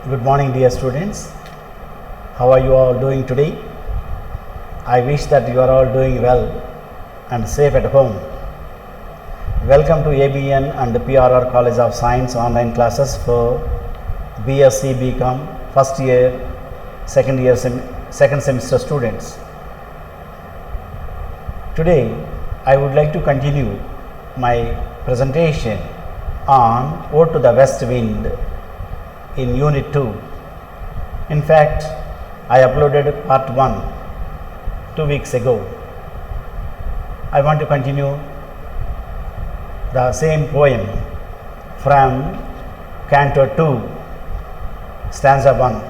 Good morning, dear students. How are you all doing today? I wish that you are all doing well and safe at home. Welcome to ABN and PRR College of Science online classes for BSc BCom first year, second semester students. Today, I would like to continue my presentation on Ode to the West Wind in Unit 2. In fact, I uploaded part 1 2 weeks ago. I want to continue the same poem from Canto 2, stanza 1.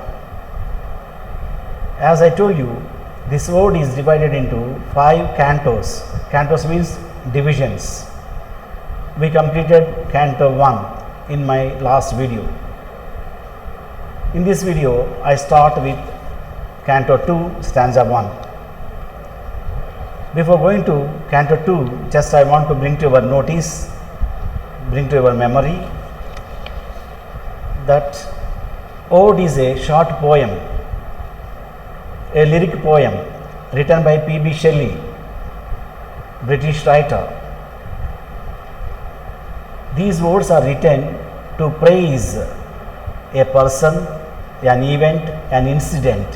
As I told you, this ode is divided into 5 cantos. Cantos means divisions. We completed Canto 1 in my last video. In this video, I start with Canto 2, stanza 1. Before going to Canto 2, just I want to bring to your notice, bring to your memory that ode is a short poem, a lyric poem written by P.B. Shelley, British writer. These words are written to praise a person, an event, an incident.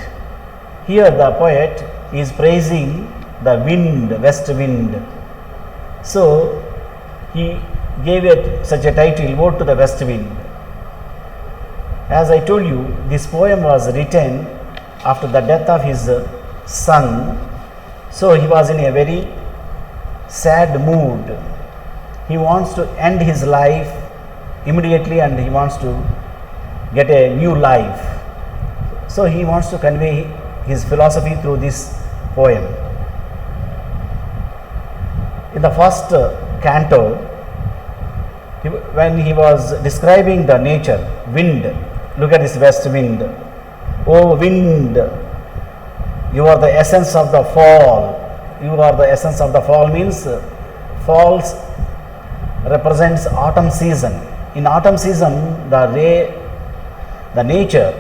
Here the poet is praising the wind, west wind. So he gave it such a title, Ode to the West Wind. As I told you, this poem was written after the death of his son. So he was in a very sad mood. He wants to end his life immediately and he wants to get a new life. So he wants to convey his philosophy through this poem. In the first canto, when he was describing the nature, wind, look at this west wind. Oh wind, you are the essence of the fall. You are the essence of the fall means falls represents autumn season. In autumn season, the nature,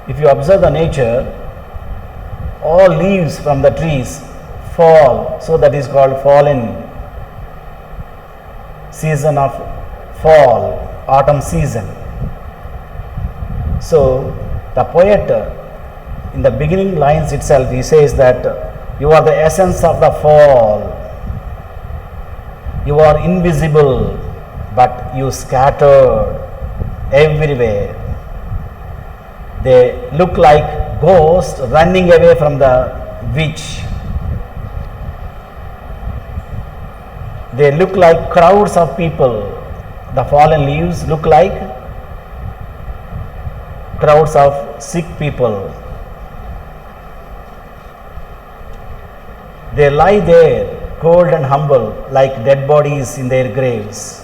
if you observe the nature, all leaves from the trees fall, so that is called fallen season of fall, autumn season. So the poet in the beginning lines itself, he says that you are the essence of the fall, you are invisible but you scattered everywhere. They look like ghosts running away from the witch. They look like crowds of people. The fallen leaves look like crowds of sick people. They lie there, cold and humble, like dead bodies in their graves,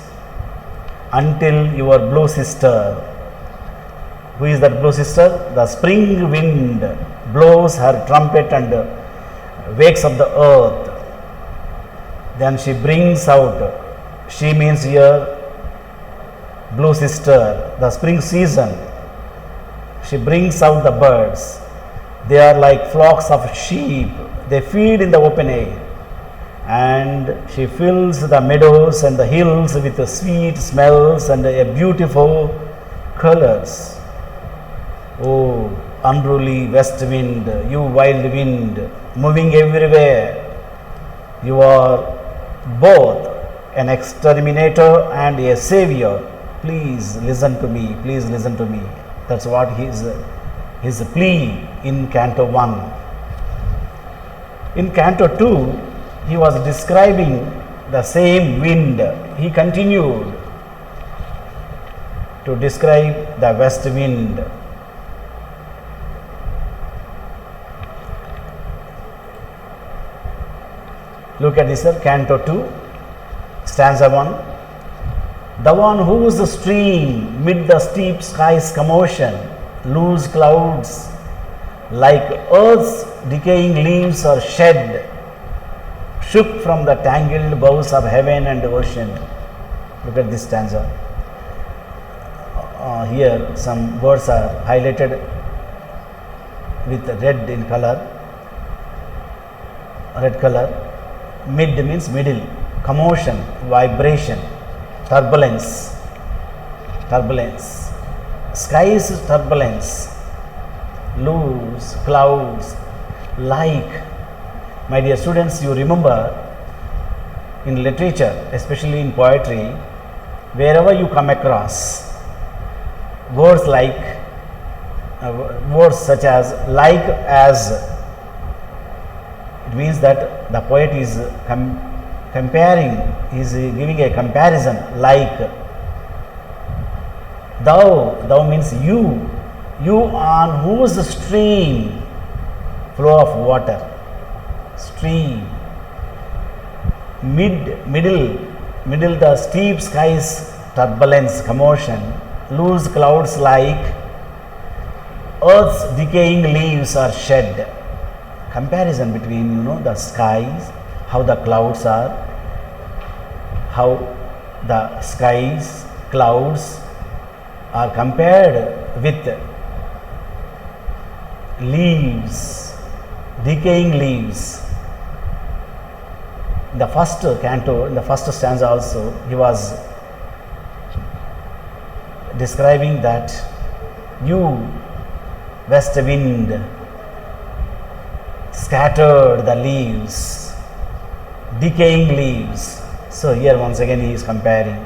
until your blue sister. Who is that blue sister? The spring wind blows her trumpet and wakes up the earth. Then she brings out, she means here blue sister, the spring season. She brings out the birds. They are like flocks of sheep. They feed in the open air. And she fills the meadows and the hills with the sweet smells and a beautiful colors. Oh, unruly west wind, you wild wind, moving everywhere. You are both an exterminator and a savior. Please listen to me, please listen to me. That's what his plea in Canto 1. In Canto 2, he was describing the same wind. He continued to describe the west wind. Look at this, Canto 2, stanza 1. The one whose stream mid the steep sky's commotion, loose clouds like earth's decaying leaves are shed, shook from the tangled boughs of heaven and ocean. Look at this stanza. here some words are highlighted with red in color, red color. Mid means middle, commotion, vibration, turbulence, turbulence, skies turbulence, loose clouds, like. My dear students, you remember in literature, especially in poetry, wherever you come across words like words such as like as, it means that the poet is comparing, is giving a comparison. Like thou means you on whose stream, flow of water, stream. Middle the steep skies, turbulence, commotion, loose clouds like earth's decaying leaves are shed. Comparison between the skies, how the clouds are, how the skies, clouds are compared with leaves, decaying leaves. In the first canto, in the first stanza also, he was describing that you, west wind, scattered the leaves, decaying leaves. So here once again he is comparing.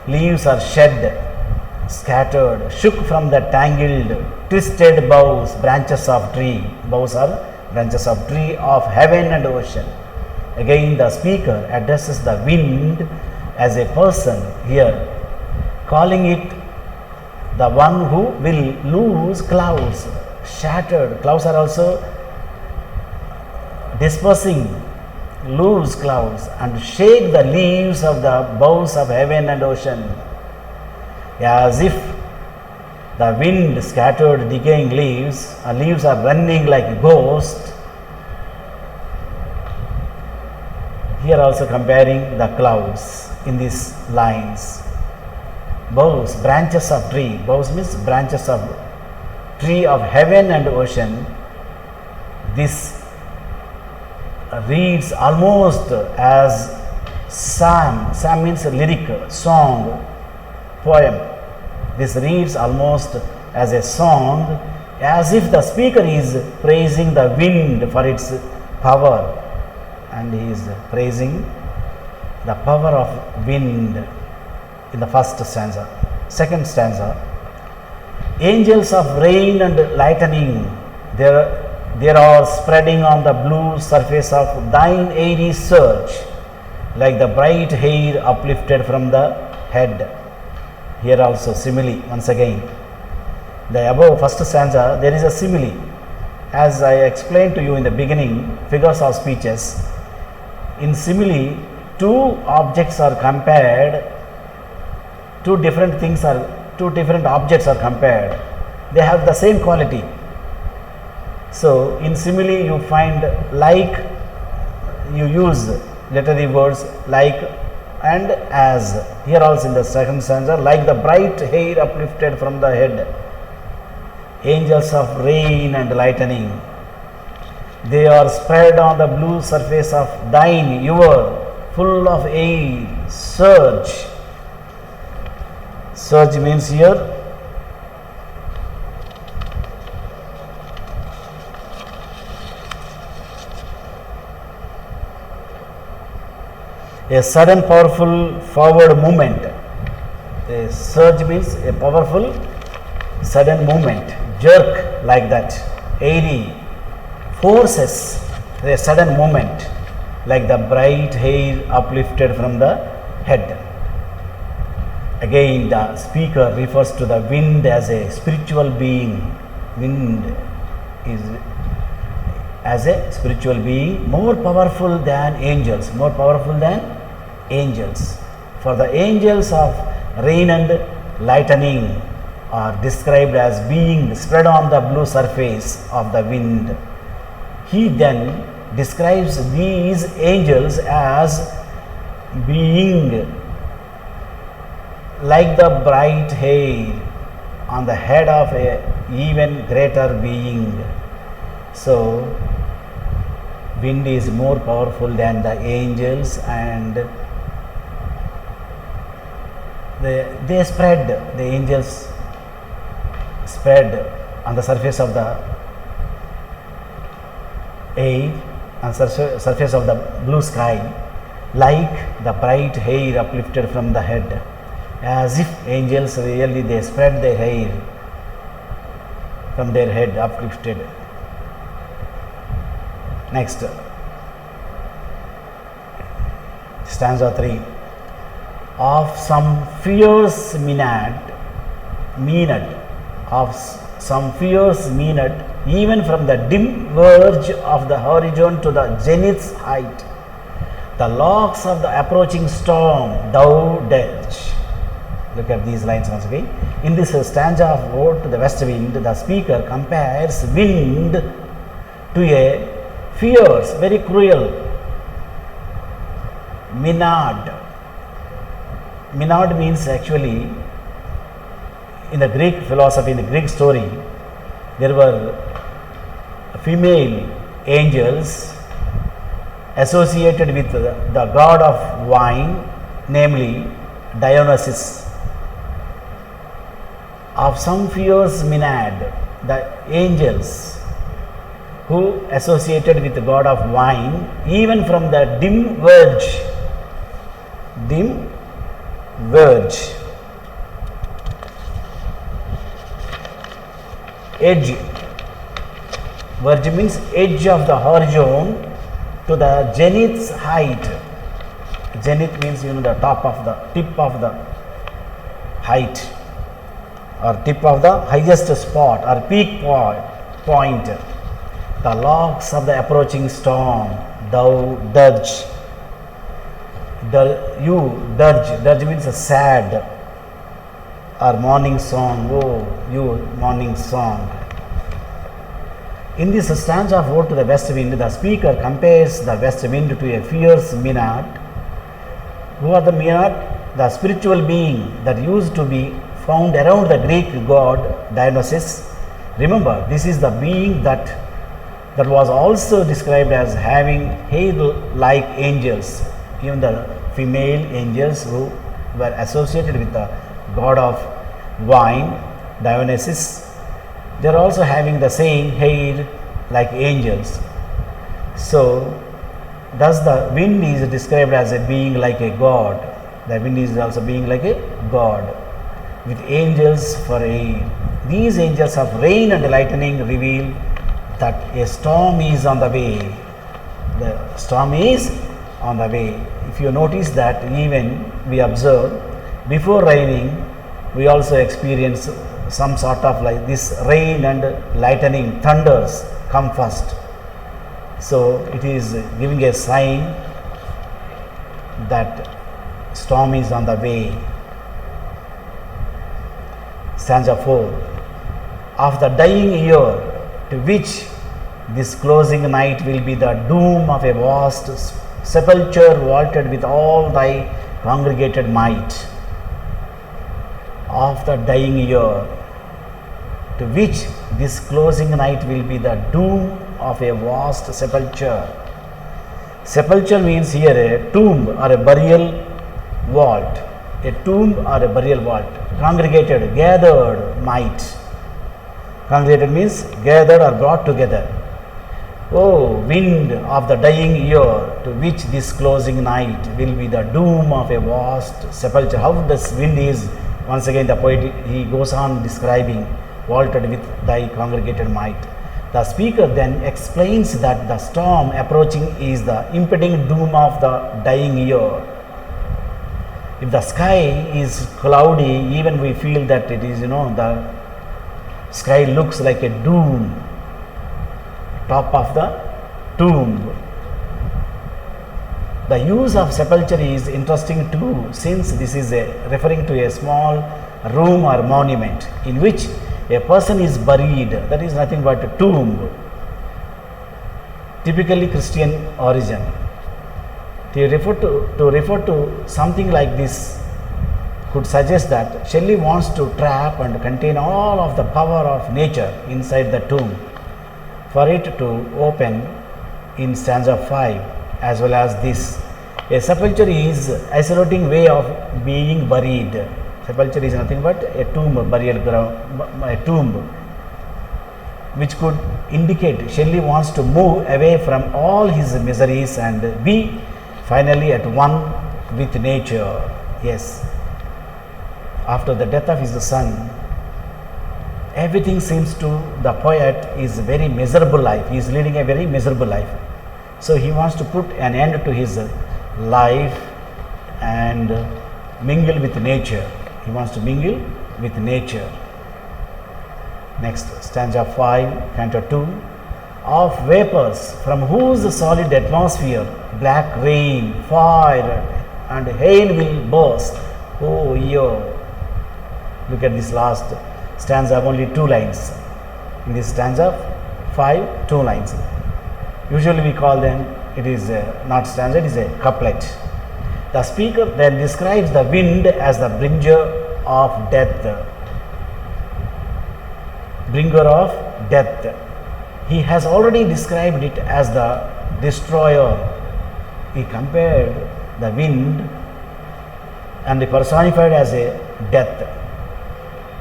Leaves are shed, scattered, shook from the tangled, twisted boughs, branches of tree. Boughs are branches of tree of heaven and ocean. Again the speaker addresses the wind as a person here, calling it the one who will lose clouds, shattered. Clouds are also dispersing, loose clouds, and shake the leaves of the boughs of heaven and ocean, as if the wind scattered decaying leaves. Leaves are running like ghosts. Here also comparing the clouds in these lines. Boughs, branches of tree. Boughs means branches of tree of heaven and ocean. This reads almost as psalm. Psalm means lyric, song, poem. This reads almost as a song, as if the speaker is praising the wind for its power, and he is praising the power of wind in the first stanza. Second stanza, angels of rain and lightning, there are spreading on the blue surface of thine airy surge, like the bright hair uplifted from the head. Here also simile once again. The above first stanza, there is a simile. As I explained to you in the beginning, figures of speeches. In simile, two objects are compared, two different objects are compared. They have the same quality. So in simile you find like, you use literary words like and as. Here also in the second stanza, like the bright hair uplifted from the head, angels of rain and lightning, they are spread on the blue surface of thine, your, full of air, surge. Surge means here a sudden powerful forward movement. A surge means a powerful sudden movement, jerk like that, airy, forces, a sudden movement, like the bright hair uplifted from the head. Again the speaker refers to the wind as a spiritual being. Wind is as a spiritual being, more powerful than angels, more powerful than angels. For the angels of rain and lightning are described as being spread on the blue surface of the wind. He then describes these angels as being like the bright hair on the head of a even greater being. So wind is more powerful than the angels, and they spread, the angels spread on the surface of the air, on surface of the blue sky, like the bright hair uplifted from the head, as if angels really they spread their hair from their head uplifted. Next, stanza 3. Of some fierce minute, even from the dim verge of the horizon to the zenith's height, the locks of the approaching storm thou dirge. Look at these lines once again. In this stanza of Ode to the West Wind, the speaker compares wind to a fierce, very cruel Maenad. Maenad means actually, in the Greek philosophy, in the Greek story, there were female angels associated with the god of wine, namely Dionysus. Of some fierce Maenad, the angels who associated with the god of wine, even from the dim verge, edge, verge means edge of the horizon, to the zenith's height. Zenith means the top of the tip of the height, or tip of the highest spot or peak point. The locks of the approaching storm thou dirge. You dirge means a sad or morning song. Oh, you morning song. In this stanza of Ode to the West Wind, the speaker compares the west wind to a fierce Maenad. Who are the Maenad? The spiritual being that used to be found around the Greek god Dionysus. Remember, this is the being that was also described as having hair like angels. Even the female angels who were associated with the god of wine, Dionysus, they are also having the same hair like angels. So, thus the wind is described as a being like a god. The wind is also being like a god with angels for air. These angels of rain and lightning reveal that a storm is on the way. The storm is on the way. If you notice that, even we observe before raining, we also experience some sort of like this rain and lightning, thunders come first. So it is giving a sign that storm is on the way. Stanza 4. Of the dying year, to which this closing night will be the doom of a vast sepulchre vaulted with all thy congregated might. Of the dying year, to which this closing night will be the doom of a vast sepulchre. Sepulchre means here a tomb or a burial vault. A tomb or a burial vault. Congregated, gathered might. Congregated means gathered or brought together. Oh, wind of the dying year, to which this closing night will be the doom of a vast sepulchre. How this wind is, once again the poet he goes on describing, vaulted with thy congregated might. The speaker then explains that the storm approaching is the impending doom of the dying year. If the sky is cloudy, even we feel that it is, the sky looks like a doom, top of the tomb. The use of sepulchre is interesting too, since this is referring to a small room or monument in which a person is buried. That is nothing but a tomb, typically Christian origin. To refer to something like this could suggest that Shelley wants to trap and contain all of the power of nature inside the tomb for it to open in stanza 5 as well as this. A sepulchre is isolating way of being buried. Sepulchre is nothing but a tomb, burial ground, a tomb, which could indicate Shelley wants to move away from all his miseries and be finally at one with nature. Yes, after the death of his son, everything seems to the poet is a very miserable life. He is leading a very miserable life. So he wants to put an end to his life and mingle with nature. He wants to mingle with nature. Next, stanza 5, canto 2. Of vapors from whose solid atmosphere black rain, fire and hail will burst. Oh, yo. Look at this last stanza, only 2 lines. In this stanza 5, 2 lines. Usually we call them, it is not stanza, it is a couplet. The speaker then describes the wind as the bringer of death. Bringer of death. He has already described it as the destroyer. He compared the wind and he personified as a death,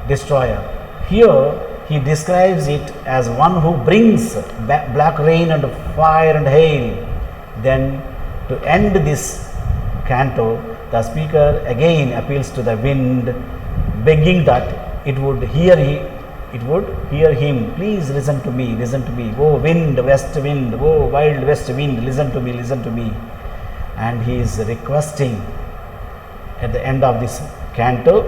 destroyer. Here he describes it as one who brings black rain and fire and hail. Then to end this canto, the speaker again appeals to the wind, begging that it would hear him. Please listen to me, listen to me. Oh wind, west wind, oh wild west wind, listen to me, listen to me. And he is requesting at the end of this canto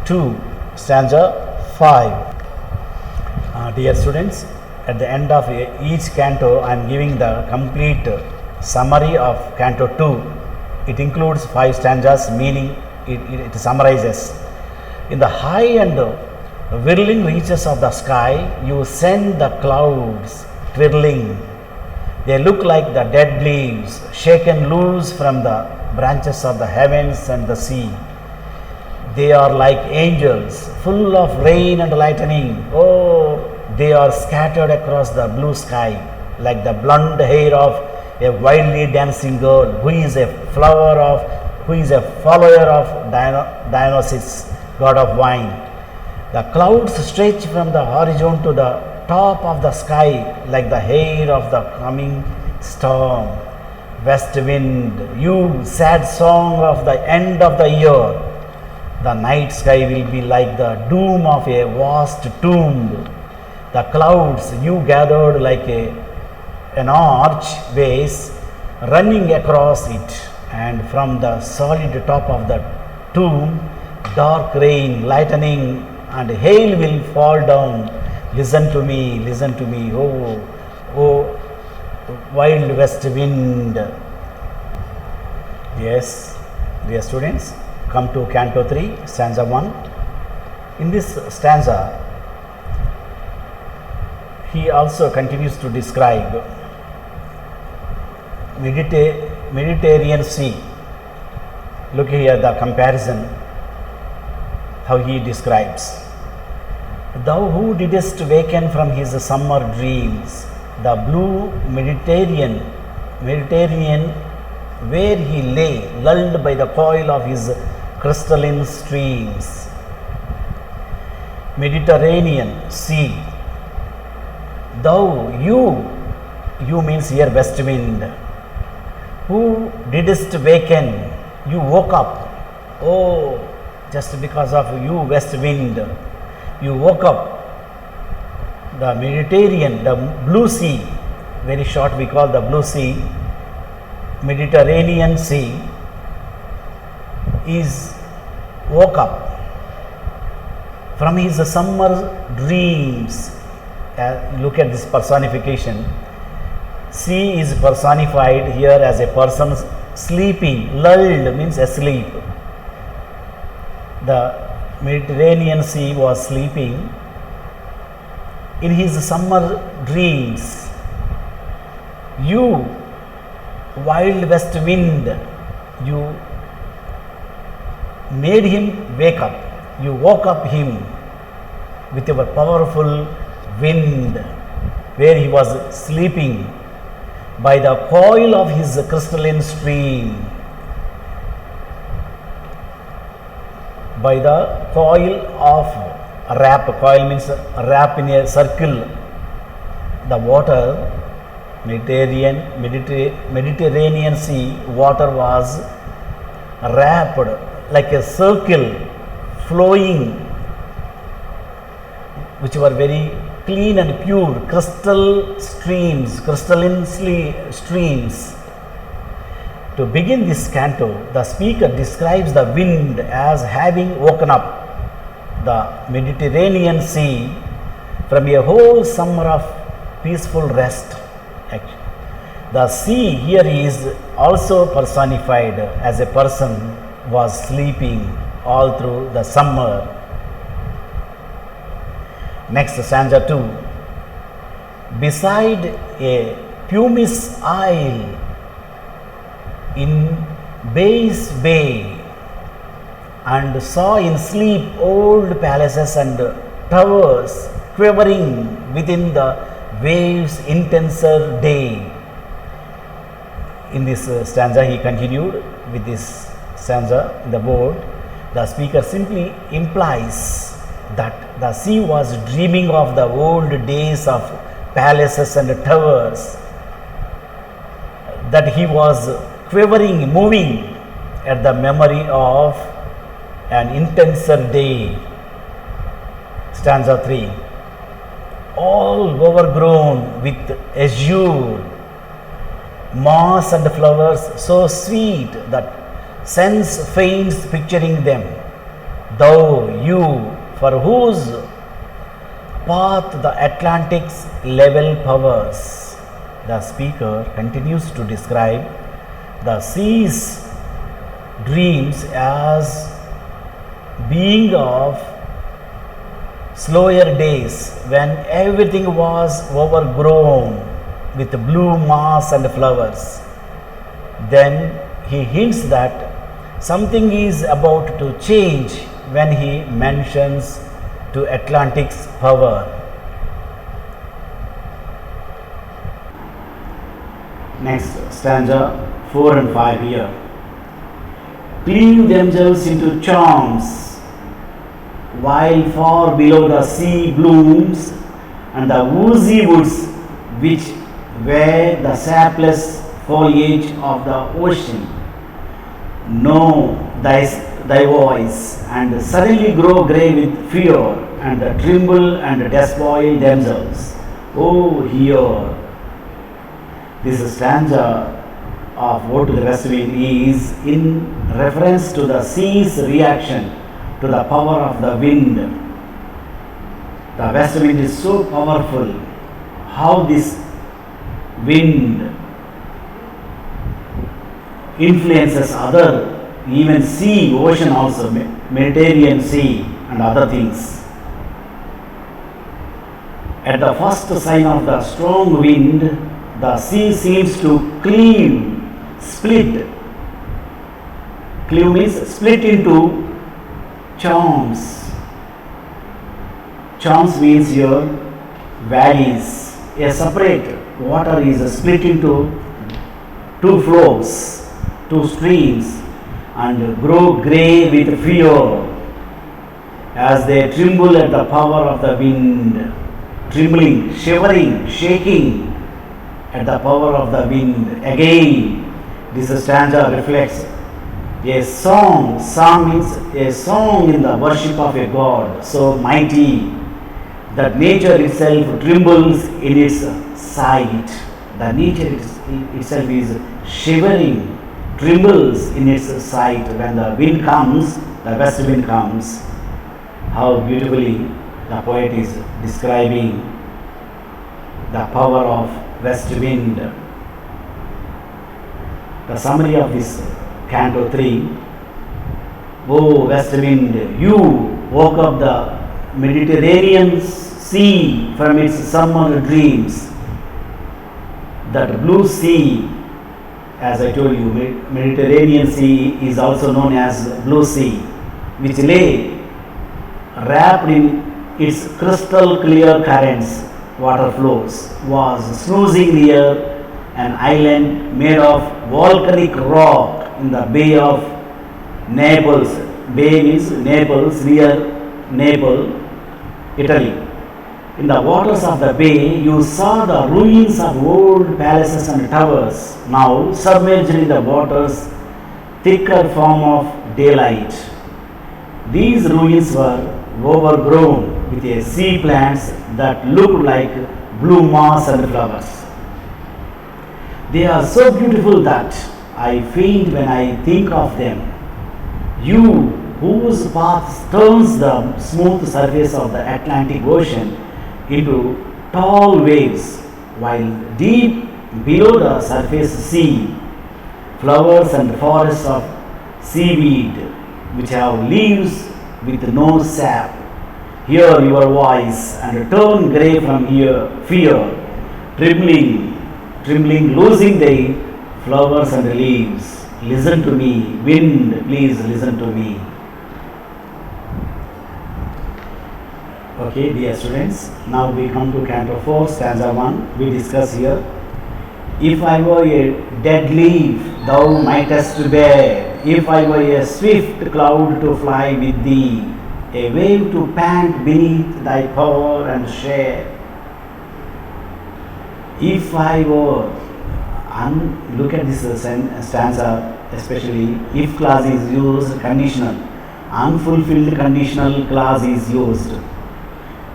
2, stanza 5. Dear students, at the end of each canto, I am giving the complete summary of canto 2. It includes 5 stanzas, meaning it summarizes. In the high and whirling reaches of the sky, you send the clouds twirling. They look like the dead leaves shaken loose from the branches of the heavens and the sea. They are like angels, full of rain and lightning. Oh, they are scattered across the blue sky like the blonde hair of a wildly dancing girl who is a follower of Dionysus, god of wine. The clouds stretch from the horizon to the top of the sky like the hair of the coming storm. West wind, you sad song of the end of the year. The night sky will be like the doom of a vast tomb. The clouds you gathered like an arch vase running across it, and from the solid top of the tomb, dark rain, lightning, and hail will fall down. Listen to me, oh, wild west wind. Yes, dear students, come to canto 3, stanza 1. In this stanza, he also continues to describe Mediterranean Sea. Look here the comparison, how he describes. Thou who didst waken from his summer dreams, the blue Mediterranean, where he lay, lulled by the coil of his crystalline streams. Mediterranean Sea. Thou, you means here west wind, who didst waken, you woke up. Oh, just because of you west wind, you woke up. The Mediterranean, the blue sea, very short we call the blue sea, Mediterranean Sea, is woke up from his summer dreams. Look at this personification. Sea is personified here as a person sleeping. Lulled means asleep. The Mediterranean Sea was sleeping in his summer dreams. You, wild west wind, you made him wake up. You woke up him with your powerful wind, where he was sleeping by the coil of his crystalline stream. By the coil of wrap, coil means wrap in a circle. The water, Mediterranean Sea water was wrapped like a circle, flowing, which were very clean and pure, crystalline streams. To begin this canto, the speaker describes the wind as having woken up the Mediterranean Sea from a whole summer of peaceful rest. The sea here is also personified as a person was sleeping all through the summer. Next, stanza 2. Beside a pumice isle in Bay's Bay, and saw in sleep old palaces and towers quivering within the waves' intenser day. In this stanza, he continued with this stanza in the board. The speaker simply implies that the sea was dreaming of the old days of palaces and towers, that he was quivering, moving at the memory of an intenser day. Stanza 3. All overgrown with azure, moss and flowers so sweet that sense faints picturing them. Thou, you, for whose path the Atlantic's level powers. The speaker continues to describe the sea's dreams as being of slower days when everything was overgrown with blue moss and flowers. Then he hints that something is about to change when he mentions to Atlantic's power. Next, stanza 4 and 5 here. Cleave themselves into charms, while far below the sea blooms and the woozy woods which wear the sapless foliage of the ocean know thy voice and suddenly grow grey with fear and tremble and despoil themselves. Oh, hear! This stanza of Ode to the West Wind is in reference to the sea's reaction to the power of the wind. The west wind is so powerful. How this wind influences other, even sea, ocean also, Mediterranean Sea and other things. At the first sign of the strong wind, the sea seems to cleave, split. Cleave means split into charms. Charms means your valleys. A separate water is split into two flows, two streams, and grow grey with fear as they tremble at the power of the wind. Trembling, shivering, shaking at the power of the wind. Again, this stanza reflects a song. Song means a song in the worship of a God so mighty that nature itself trembles in its sight. The nature itself is shivering, trembles in its sight when the wind comes, the west wind comes. How beautifully the poet is describing the power of west wind. The summary of this Canto 3. Oh, west wind, you woke up the Mediterranean Sea from its summer dreams. That blue sea, as I told you, Mediterranean Sea is also known as Blue Sea. which lay wrapped in its crystal clear currents, water flows, was snoozing near an island made of volcanic rock in the Bay of Naples. Bay means Naples, near Naples, Italy. In the waters of the bay, you saw the ruins of old palaces and towers, now submerged in the water's thicker form of daylight. These ruins were overgrown with a sea plants that looked like blue moss and flowers. They are so beautiful that I faint when I think of them. You, whose path turns the smooth surface of the Atlantic Ocean into tall waves, while deep below the surface sea, flowers and forests of seaweed which have leaves with no sap, hear your voice and turn grey from fear, trembling, losing their flowers and leaves. Listen to me, wind, please listen to me. Okay, dear students, now we come to Canto 4, stanza 1. We discuss here. If I were a dead leaf, thou mightest bear. If I were a swift cloud to fly with thee, a wave to pant beneath thy power and share. If I were, look at this stanza, especially if clause is used, conditional, unfulfilled conditional clause is used.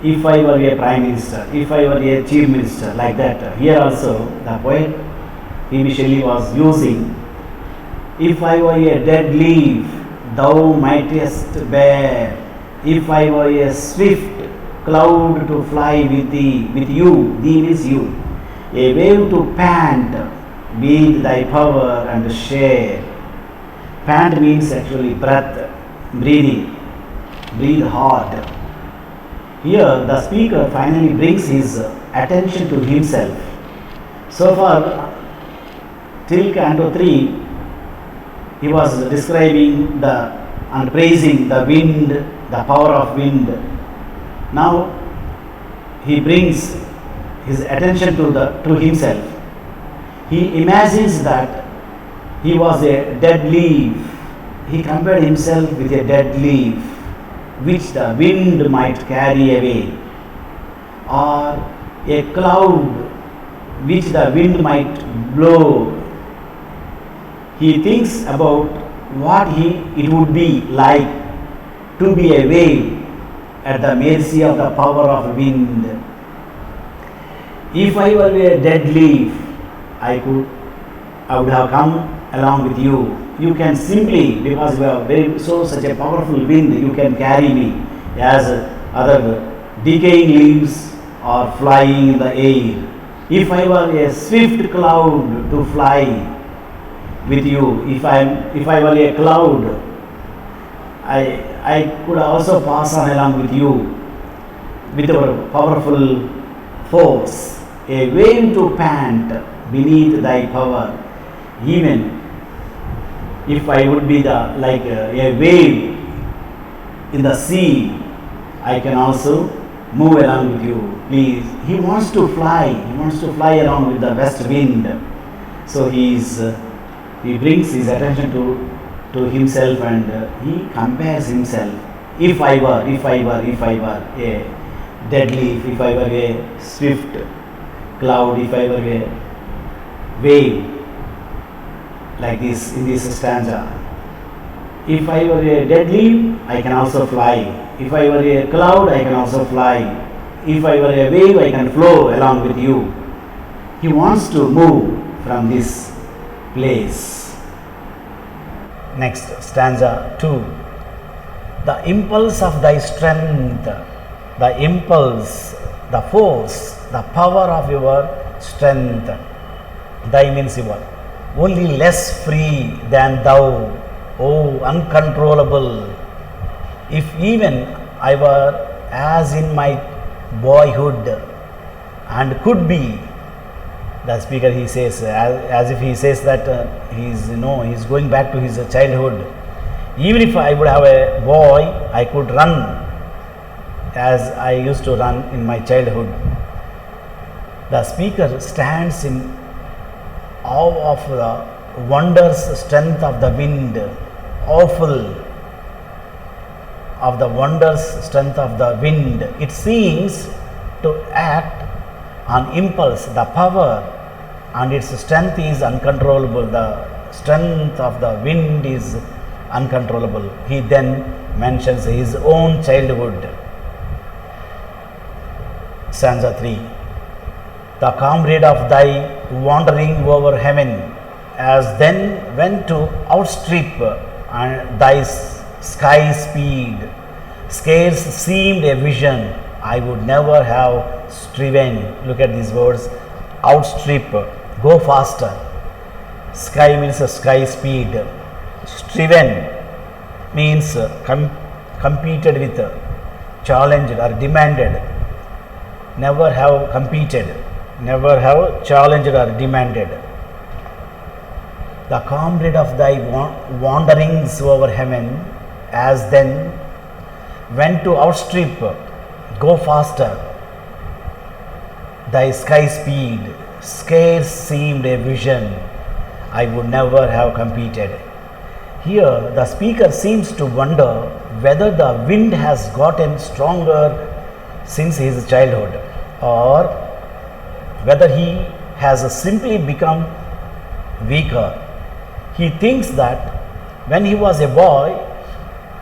If I were a prime minister, if I were a chief minister, like that. Here also the poet P.B. Shelley was using, if I were a dead leaf, thou mightest bear. If I were a swift cloud to fly with thee, with you, thee means you, a wave to pant, beneath thy power and share. Pant means actually breath, breathing, breathe hard. Here the speaker finally brings his attention to himself. So far, till Canto 3, he was describing and praising the wind, the power of wind. Now he brings his attention to himself. He imagines that he was a dead leaf. He compared himself with a dead leaf, which the wind might carry away, or a cloud which the wind might blow. He thinks about what it would be like to be a wave at the mercy of the power of wind. If I were a dead leaf, I would have come along with you. You can simply, because you are such a powerful wind, you can carry me as other decaying leaves are flying in the air. If I were a swift cloud to fly with you, if I were a cloud, I could also pass on along with you with our powerful force, a wave to pant beneath thy power. Even if I would be like a wave in the sea, I can also move along with you. Please, he wants to fly along with the west wind. So he brings his attention to himself and he compares himself. If I were a dead leaf, if I were a swift cloud, if I were a wave, like this in this stanza. If I were a dead leaf, I can also fly. If I were a cloud, I can also fly. If I were a wave, I can flow along with you. He wants to move from this place. Next, stanza 2. The impulse of thy strength, the impulse, the force, the power of your strength. Thy means your. Only less free than thou, O uncontrollable. If even I were as in my boyhood and could be, the speaker as if he says that he's going back to his childhood. Even if I would have a boy, I could run as I used to run in my childhood. The speaker stands in awe of the wondrous strength of the wind, awful of the wondrous strength of the wind. It seems to act on impulse, the power, and its strength is uncontrollable. The strength of the wind is uncontrollable. He then mentions his own childhood. Stanza 3. The comrade of thy wandering over heaven, as then went to outstrip thy sky speed, scarce seemed a vision I would never have striven. Look at these words: outstrip, go faster. Sky means sky speed. Striven means competed with, challenged or demanded. Never have competed, never have challenged or demanded. The comrade of thy wanderings over heaven, as then went to outstrip, go faster, thy sky speed, scarce seemed a vision I would never have competed. Here the speaker seems to wonder whether the wind has gotten stronger since his childhood, or whether he has simply become weaker. He thinks that when he was a boy,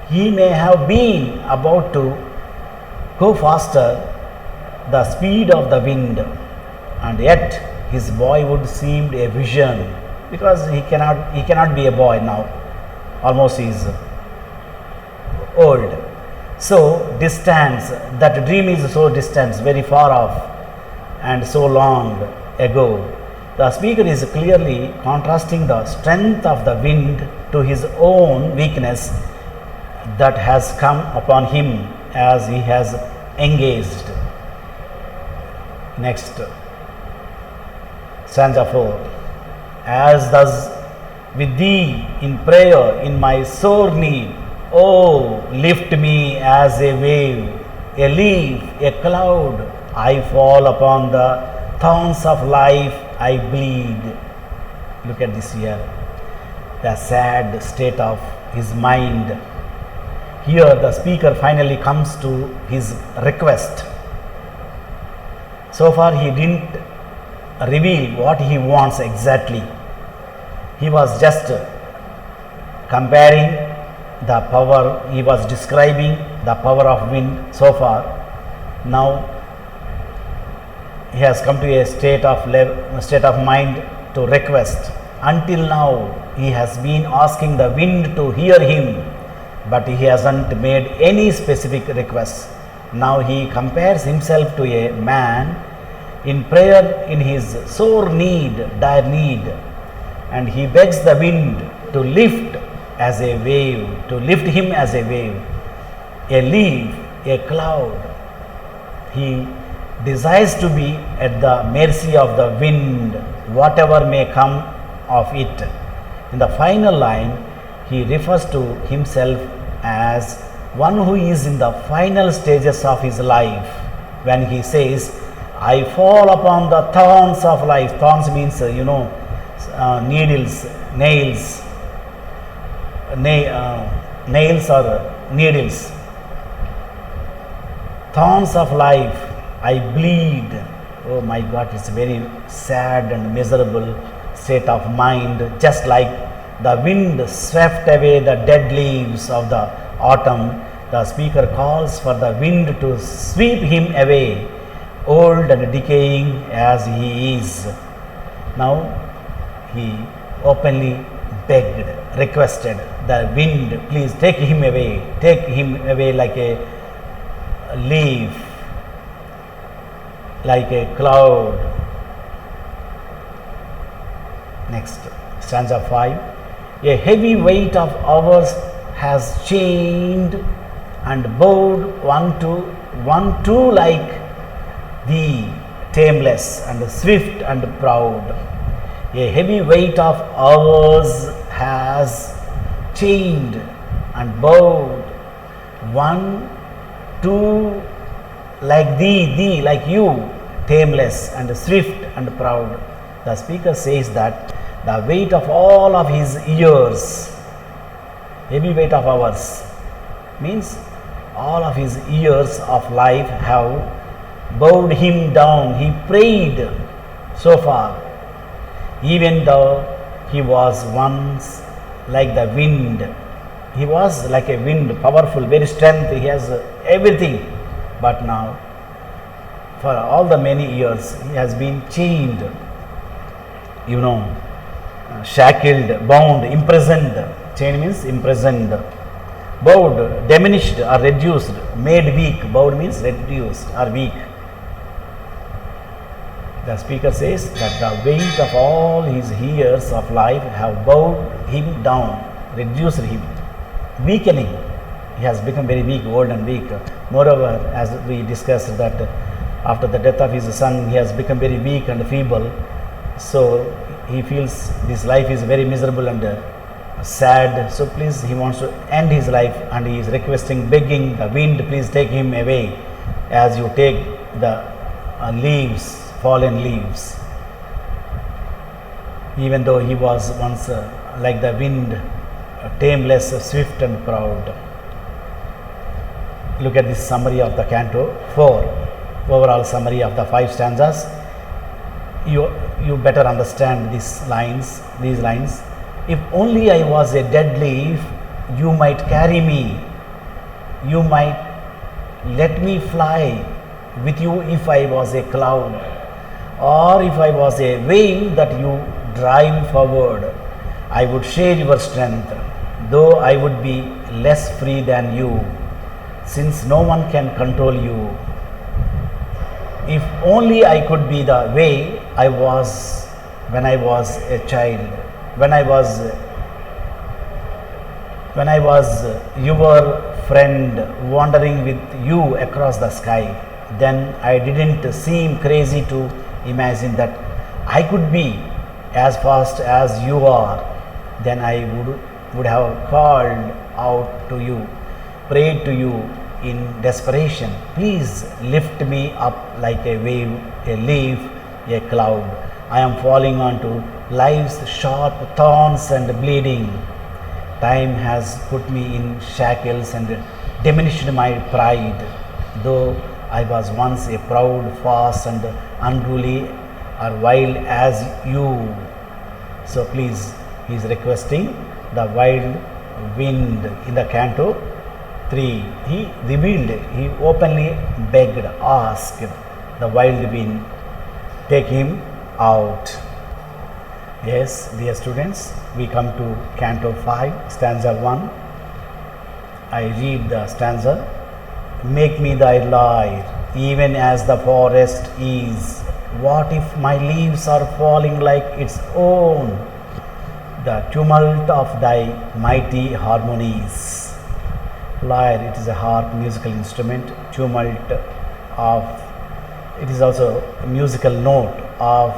he may have been about to go faster the speed of the wind, and yet his boyhood seemed a vision, because he cannot be a boy now. Almost he is old. So distance, that dream is so distant, very far off, and so long ago. The speaker is clearly contrasting the strength of the wind to his own weakness that has come upon him as he has engaged. Next, stanza 4. As thus with thee in prayer in my sore need, oh, lift me as a wave, a leaf, a cloud. I fall upon the thorns of life, I bleed. Look at this here, the sad state of his mind. Here the speaker finally comes to his request. So far he didn't reveal what he wants exactly. He was just comparing the power, he was describing the power of wind so far. Now he has come to a state of mind to request. Until now he has been asking the wind to hear him, but he hasn't made any specific requests. Now he compares himself to a man in prayer in his sore need, dire need, and he begs the wind to lift as a wave, to lift him as a wave, a leaf, a cloud. He desires to be at the mercy of the wind, whatever may come of it. In the final line, he refers to himself as one who is in the final stages of his life when he says, I fall upon the thorns of life. Thorns means, needles, nails, nails or needles. Thorns of life, I bleed. Oh my God, it's a very sad and miserable state of mind, just like the wind swept away the dead leaves of the autumn. The speaker calls for the wind to sweep him away, old and decaying as he is. Now he openly begged, requested the wind, please take him away like a leaf, like a cloud. Next, stanza 5. A heavy weight of hours has chained and bowed one too like thee, tameless and swift and proud. A heavy weight of hours has chained and bowed. One, two, like thee, like you, tameless and swift and proud. The speaker says that the weight of all of his years, heavy weight of ours, means all of his years of life have bowed him down. He prayed so far, even though he was once like the wind. He was like a wind, powerful, very strength, he has everything. But now, for all the many years, he has been chained, shackled, bound, imprisoned. Chain means imprisoned. Bowed, diminished or reduced, made weak. Bowed means reduced or weak. The speaker says that the weight of all his years of life have bowed him down, reduced him, weakening. He has become very weak, old and weak. Moreover, as we discussed that after the death of his son, he has become very weak and feeble. So he feels this life is very miserable and sad. So please, he wants to end his life and he is requesting, begging the wind, please take him away as you take the leaves, fallen leaves. Even though he was once like the wind, tameless, swift and proud. Look at this summary of the canto 4, overall summary of the 5 stanzas. You better understand these lines. If only I was a dead leaf, you might carry me. You might let me fly with you if I was a cloud, or if I was a wave that you drive forward. I would share your strength, though I would be less free than you, since no one can control you. If only I could be the way I was when I was a child, when I was your friend wandering with you across the sky, then I didn't seem crazy to imagine that I could be as fast as you are. Then I would have called out to you, prayed to you in desperation, please lift me up like a wave, a leaf, a cloud. I am falling onto life's sharp thorns and bleeding. Time has put me in shackles and diminished my pride, though I was once a proud, fast and unruly or wild as you. So please, he is requesting the wild wind in the canto 3. He revealed, he openly begged, asked the wild wind, take him out. Yes, dear students, we come to canto 5, stanza 1. I read the stanza. Make me thy lyre, even as the forest is. What if my leaves are falling like its own? The tumult of thy mighty harmonies. Lyre, it is a harp musical instrument. Tumult of, it is also a musical note of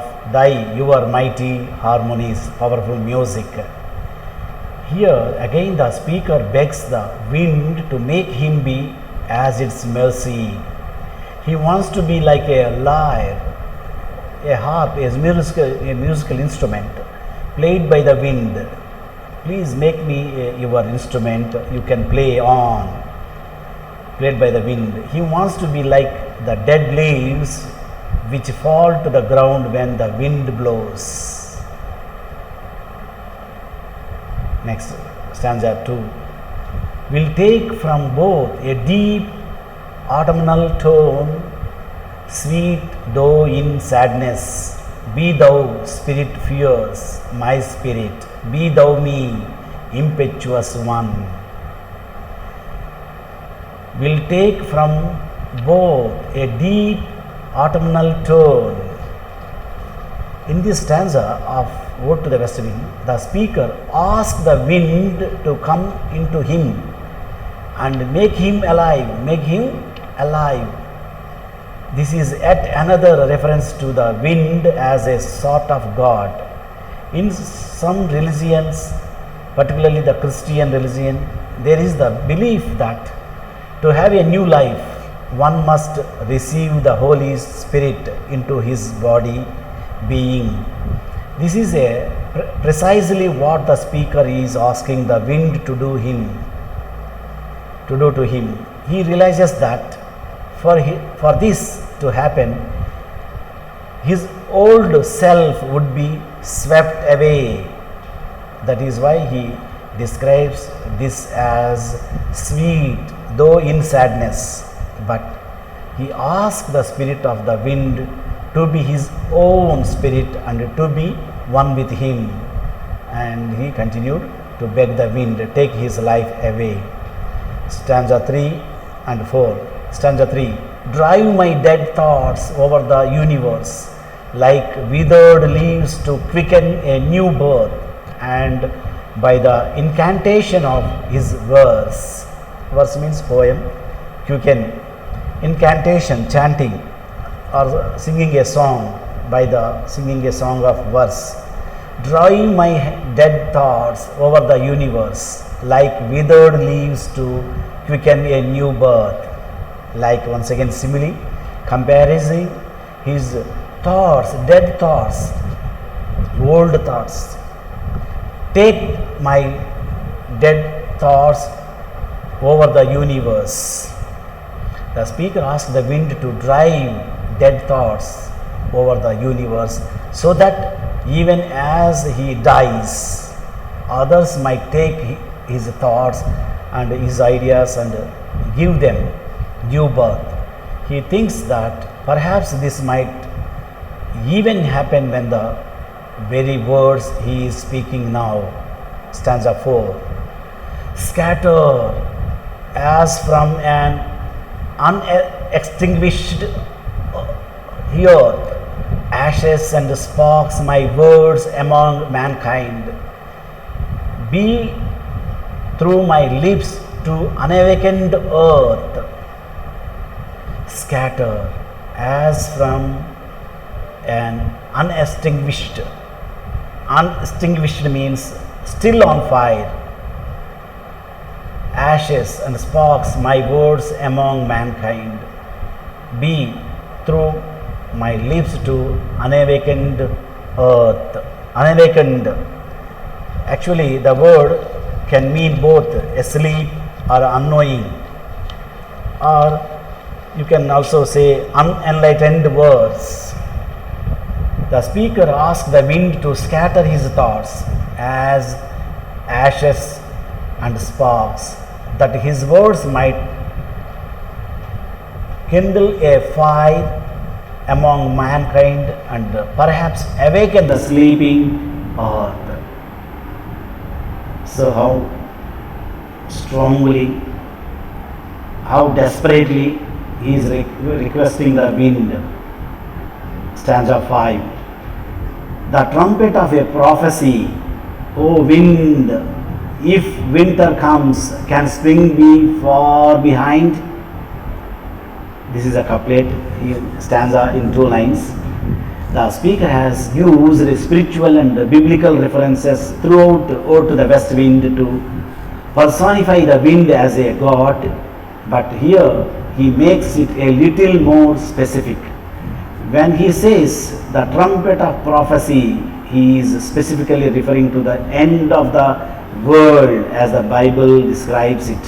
your mighty harmonies, powerful music. Here again the speaker begs the wind to make him be as its mercy. He wants to be like a lyre, a harp, a musical instrument played by the wind. Please make me your instrument you can play on, played by the wind. He wants to be like the dead leaves which fall to the ground when the wind blows. Next, stanza 2. Will take from both a deep autumnal tone, sweet though in sadness. Be thou, spirit fierce, my spirit, be thou me, impetuous one. Will take from both a deep autumnal tone. In this stanza of Ode to the West Wind, the speaker asks the wind to come into him and make him alive, make him alive. This is yet another reference to the wind as a sort of God. In some religions, particularly the Christian religion, there is the belief that to have a new life, one must receive the Holy Spirit into his body being. This is precisely what the speaker is asking the wind to do to him. He realizes that for this to happen, his old self would be swept away. That is why he describes this as sweet, though in sadness. But he asked the spirit of the wind to be his own spirit and to be one with him. And he continued to beg the wind, take his life away. Stanza 3 and 4. Stanza 3. Drive my dead thoughts over the universe like withered leaves to quicken a new birth, and by the incantation of his verse means poem, quicken, incantation, chanting or singing a song, by the singing a song of verse. Drive my dead thoughts over the universe like withered leaves to quicken a new birth. Like once again simile, comparing his thoughts, dead thoughts, old thoughts. Take my dead thoughts over the universe. The speaker asked the wind to drive dead thoughts over the universe so that even as he dies, others might take his thoughts and his ideas and give them new birth. He thinks that perhaps this might even happen when the very words he is speaking now. Stanza 4. Scatter as from an unextinguished earth, ashes and sparks my words among mankind. Be through my lips to unawakened earth. Scatter as from an unextinguished. Unextinguished means still on fire. Ashes and sparks my words among mankind. Be through my lips to unawakened earth. Unawakened. Actually, the word can mean both asleep or unknowing, or you can also say unenlightened words. The speaker asked the wind to scatter his thoughts as ashes and sparks, that his words might kindle a fire among mankind and perhaps awaken the sleeping earth. So how strongly, how desperately he is requesting the wind. Stanza 5. The trumpet of a prophecy, O wind, if winter comes, can spring be far behind? This is a couplet, stanza in 2 lines. The speaker has used spiritual and biblical references throughout Ode to the West Wind to personify the wind as a god, but here he makes it a little more specific. When he says the trumpet of prophecy, he is specifically referring to the end of the world as the Bible describes it.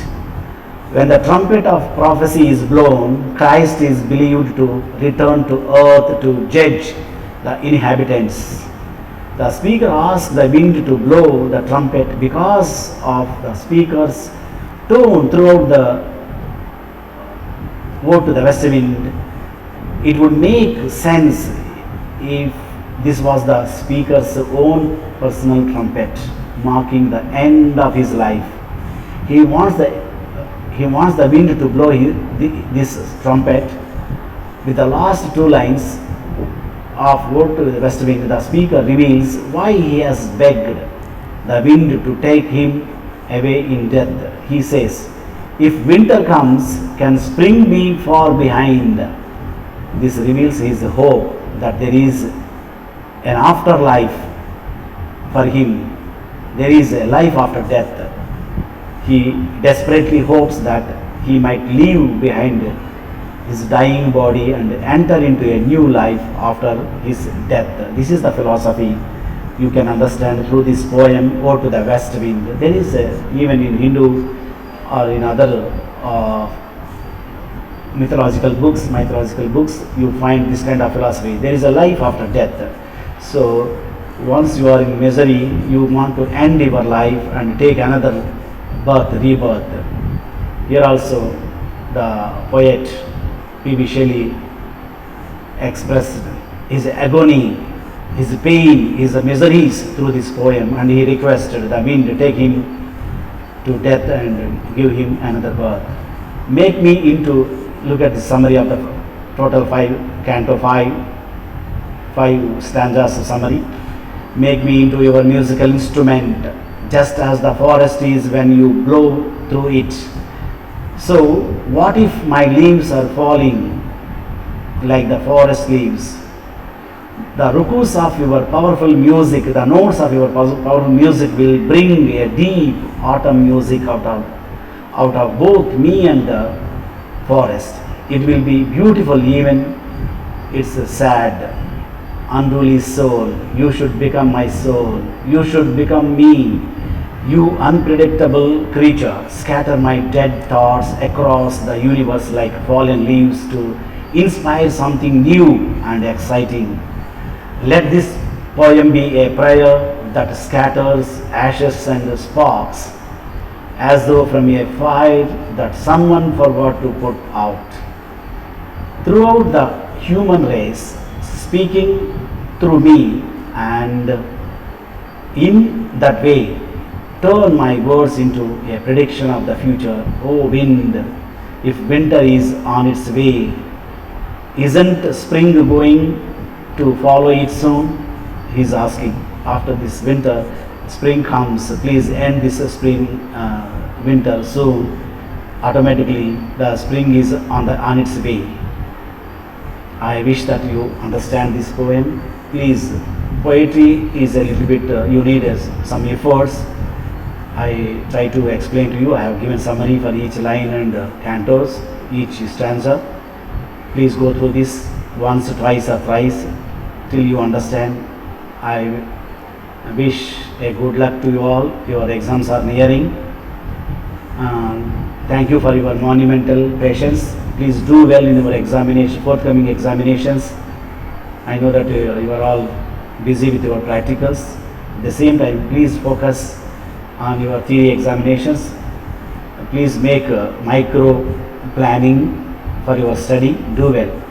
When the trumpet of prophecy is blown, Christ is believed to return to earth to judge the inhabitants. The speaker asked the wind to blow the trumpet because of the speaker's tone throughout the Ode to the West Wind. It would make sense if this was the speaker's own personal trumpet marking the end of his life. He wants the wind to blow this trumpet. With the last 2 lines of Ode to the West Wind, the speaker reveals why he has begged the wind to take him away in death. He says, if winter comes, can spring be far behind? This reveals his hope that there is an afterlife for him. there is a life after death. He desperately hopes that he might leave behind his dying body and enter into a new life after his death. This is the philosophy you can understand through this poem, Ode to the West Wind. There is even in Hindu or in other mythological books, you find this kind of philosophy. There is a life after death. So once you are in misery, you want to end your life and take another birth, rebirth. Here also the poet P.B. Shelley expressed his agony, his pain, his miseries through this poem, and he requested the wind to take him to death and give him another birth. Make me into, look at the summary of the total canto 5 stanzas summary. Make me into your musical instrument, just as the forest is when you blow through it. So, what if my leaves are falling like the forest leaves? The rukus of your powerful music, the notes of your powerful music will bring a deep autumn music out of both me and the forest. It will be beautiful even it's sad. Unruly soul, you should become my soul. You should become me. You unpredictable creature, scatter my dead thoughts across the universe like fallen leaves to inspire something new and exciting. Let this poem be a prayer that scatters ashes and sparks as though from a fire that someone forgot to put out. Throughout the human race, speaking through me, and in that way, turn my words into a prediction of the future. Oh wind, if winter is on its way, isn't spring going to follow it soon? He's asking. After this winter, spring comes. Please end this winter soon. Automatically, the spring is on its way. I wish that you understand this poem. Please, poetry is a little bit, you need some efforts. I try to explain to you. I have given summary for each line and cantos, each stanza. Please go through this once, twice or thrice till you understand. I wish a good luck to you all. Your exams are nearing. Thank you for your monumental patience. Please do well in your forthcoming examinations. I know that you are all busy with your practicals. At the same time, please focus on your theory examinations. Please make micro planning for your study. Do well.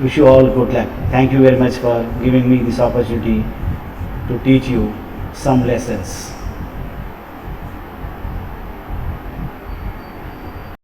Wish you all good luck. Thank you very much for giving me this opportunity to teach you some lessons.